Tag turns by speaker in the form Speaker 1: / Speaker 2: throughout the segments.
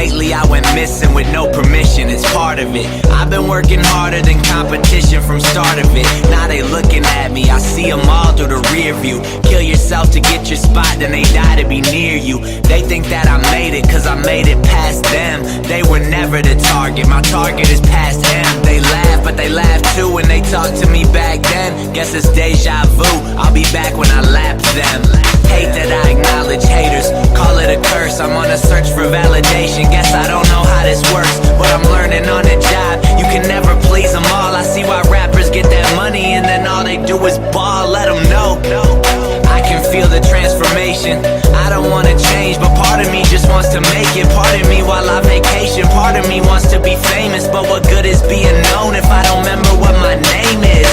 Speaker 1: lately I went missing with no permission, it's part of it. I've been working harder than competition from start of it. Now they looking at me, I see them all through the rear view. Kill yourself to get your spot, then they die to be near you. They think that I made it, cause I made it past them. They were never the target, my target is past them. They laugh, but they laugh too when they talk to me back then. Guess it's deja vu, I'll be back when I lapse them. Hate that I acknowledge haters, call it a curse. I'm on a search for validation, guess I don't know how this works, but I'm learning on the job. You can never please them all, I see why rappers get that money and then all they do is ball. Let them know I can feel the transformation. I don't wanna change, but part of me just wants to make it. Part of me while I vacation, part of me wants to be famous. But what good is being known if I don't remember what my name is?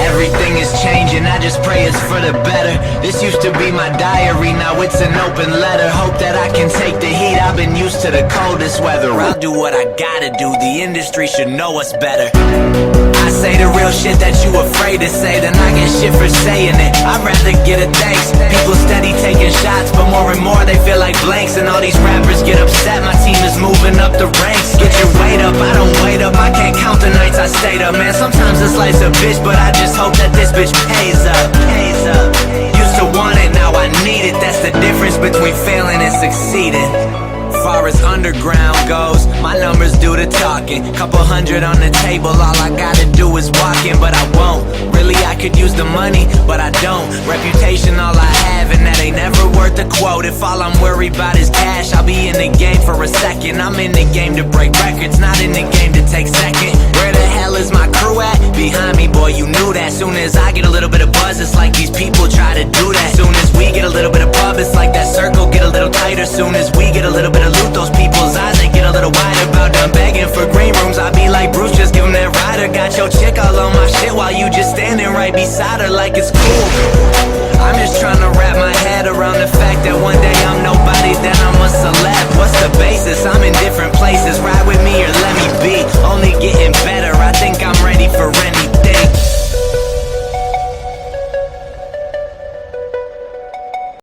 Speaker 1: Everything is changing, I just pray it's for the better. This used to be my diary, now it's an open letter. Hope that I can take the heat, I've been used to the coldest weather. I'll do what I gotta do, the industry should know us better. I say the real shit that you afraid to say, then I get shit for saying it. I'd rather get a thanks. People steady taking shots, but more and more they feel like blanks. And all these rappers get upset, my team is moving up the ranks. Get your weight up, I don't wait up, I can't count the nights I stayed up. Man, sometimes this life's a bitch, but I just hope that this bitch pays up. Used to want it, now I need it. That's the difference between failing and succeeding. Far as underground goes, my numbers do the talking. Couple hundred on the table, all I gotta do is walk in. But I won't, really I could use the money, but I don't. Reputation all I have, and that ain't never worth a quote. If all I'm worried about is cash, I'll be in the game for a second. I'm in the game to break records, not in the game to take second. Where the hell is my crew at? Behind me, boy, you knew that. Soon as I get a little bit of buzz, it's like these people try to do that. Soon as we get a little bit of pub, it's like that circle get a little tighter. Soon as we get a little bit of loot, those people's eyes, they get a little wider. About done begging for green rooms, I be like Bruce, just give him that rider. Got your chick all on my shit while you just standing right beside her like it's cool. I'm just trying to wrap my head around the fact that one day I'm nobody, then I'm a celeb. What's the basis? I'm in different places, ride with me or let me be. Only getting better, I think I'm